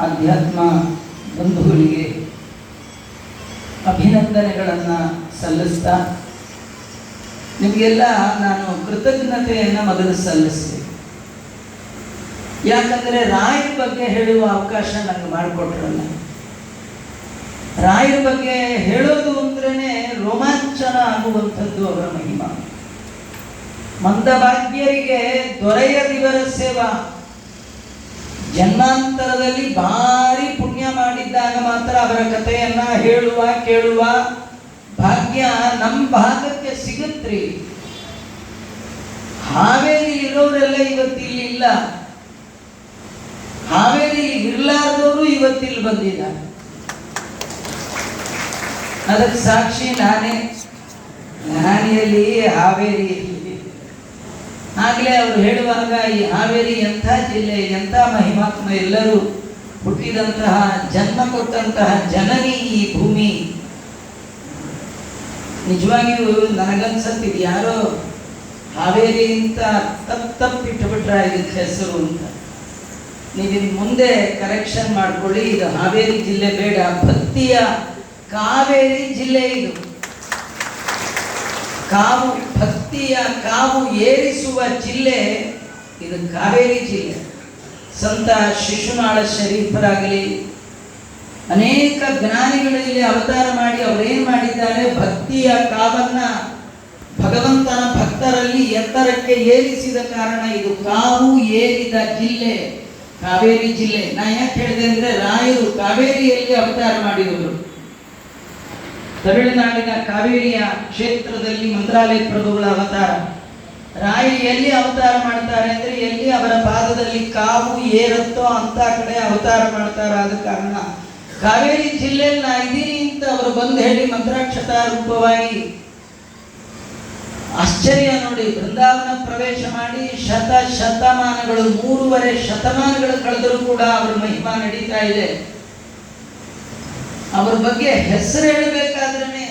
ಆಧ್ಯಾತ್ಮ ಬಂಧುಗಳಿಗೆ ಅಭಿನಂದನೆಗಳನ್ನು ಸಲ್ಲಿಸ್ತಾ ನಿಮಗೆಲ್ಲ ನಾನು ಕೃತಜ್ಞತೆಯನ್ನು ಮೊದಲು ಸಲ್ಲಿಸ್ತೀನಿ. ಯಾಕಂದರೆ ರಾಯರ ಬಗ್ಗೆ ಹೇಳುವ ಅವಕಾಶ ನನಗೆ ಮಾಡಿಕೊಟ್ರಲ್ಲ. ರಾಯರ ಬಗ್ಗೆ ಹೇಳೋದು ಅಂದ್ರೇ ರೋಮಾಂಚನ ಆಗುವಂಥದ್ದು ಅವರ ಮಹಿಮಾ. ಮಂದಭಾಗ್ಯರಿಗೆ ದೊರೆಯದಿವರ ಸೇವಾ. ಜನ್ಮಾಂತರದಲ್ಲಿ ಭಾರಿ ಪುಣ್ಯ ಮಾಡಿದ್ದಾಗ ಮಾತ್ರ ಅವರ ಕಥೆಯನ್ನ ಹೇಳುವ ಕೇಳುವ ಭಾಗ್ಯ ನಮ್ಮ ಭಾಗಕ್ಕೆ ಸಿಗುತ್ರಿ. ಹಾವೇರಿ ಇರೋರೆಲ್ಲ ಇವತ್ತಿಲ್ಲಿ ಇಲ್ಲ, ಹಾವೇರಿ ಇರ್ಲಾರ್ದವರು ಇವತ್ತಿಲ್ಲಿ ಬಂದಿದ್ದಾರೆ. ಅದಕ್ಕೆ ಸಾಕ್ಷಿ ನಾನೇ. ನಾನಿಯಲ್ಲಿ ಹಾವೇರಿಯಲ್ಲಿ ಆಗಲೇ ಅವರು ಹೇಳುವಾಗ ಈ ಹಾವೇರಿ ಎಂಥ ಜಿಲ್ಲೆ, ಎಂಥ ಮಹಿಮಾತ್ಮ, ಎಲ್ಲರೂ ಹುಟ್ಟಿದಂತಹ ಜನ್ಮ ಕೊಟ್ಟಂತಹ ಜನನಿ ಈ ಭೂಮಿ. ನಿಜವಾಗಿಯೂ ನನಗನ್ಸತ್ತಿದ್ದು ಯಾರೋ ಹಾವೇರಿ ಅಂತ ತಪ್ಪಿಟ್ಟುಬಿಟ್ರ ಇದಕ್ಕೆ ಹೆಸರು ಅಂತ. ನೀವಿನ್ ಮುಂದೆ ಕರೆಕ್ಷನ್ ಮಾಡ್ಕೊಳ್ಳಿ. ಇದು ಹಾವೇರಿ ಜಿಲ್ಲೆ ಬೇಡ, ಭಕ್ತಿಯ ಕಾವೇರಿ ಜಿಲ್ಲೆ. ಇದು ಕಾವು, ಭಕ್ತಿಯ ಕಾವು ಏರಿಸುವ ಜಿಲ್ಲೆ ಇದು ಕಾವೇರಿ ಜಿಲ್ಲೆ. ಸಂತ ಶಿಶುನಾಳ ಶರೀಫರಾಗಲಿ ಅನೇಕ ಜ್ಞಾನಿಗಳು ಇಲ್ಲಿ ಅವತಾರ ಮಾಡಿ ಅವರೇನು ಮಾಡಿದ್ದಾರೆ, ಭಕ್ತಿಯ ಕಾವನ್ನ ಭಗವಂತನ ಭಕ್ತರಲ್ಲಿ ಎತ್ತರಕ್ಕೆ ಏರಿಸಿದ ಕಾರಣ ಇದು ಕಾವು ಏರಿದ ಜಿಲ್ಲೆ ಕಾವೇರಿ ಜಿಲ್ಲೆ. ನಾ ಯಾಕೆ ಹೇಳಿದೆ ಅಂದ್ರೆ ರಾಯರು ಕಾವೇರಿಯಲ್ಲಿ ಅವತಾರ ಮಾಡಿದರು. ತಮಿಳುನಾಡಿನ ಕಾವೇರಿಯ ಕ್ಷೇತ್ರದಲ್ಲಿ ಮಂತ್ರಾಲಯ ಪ್ರಭುಗಳ ಅವತಾರ. ರಾಯರು ಎಲ್ಲಿ ಅವತಾರ ಮಾಡ್ತಾರೆ ಅಂದ್ರೆ ಎಲ್ಲಿ ಅವರ ಪಾದದಲ್ಲಿ ಕಾವು ಏರುತ್ತೋ ಅಂತ ಕಡೆ ಅವತಾರ ಮಾಡ್ತಾರೆ. ಆದ ಕಾರಣ ಕಾವೇರಿ ಜಿಲ್ಲೆಯಲ್ಲಿ ನಾ ಇದ್ದೀನಿ ಅಂತ ಅವರು ಬಂದು ಹೇಳಿ ಮಂತ್ರಾಕ್ಷತ ರೂಪವಾಗಿ ಆಶ್ಚರ್ಯ ನೋಡಿ. ಬೃಂದಾವನ ಪ್ರವೇಶ ಮಾಡಿ ಶತಮಾನಗಳು 3.5 ಶತಮಾನಗಳು ಕಳೆದರೂ ಕೂಡ ಅವರ ಮಹಿಮಾ ನಡೀತಾ ಇದೆ. ಅವರ ಬಗ್ಗೆ ಹೆಸರು ಹೇಳಬೇಕಾದ್ರೆ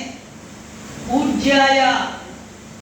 ಪೂಜ್ಯಾಯ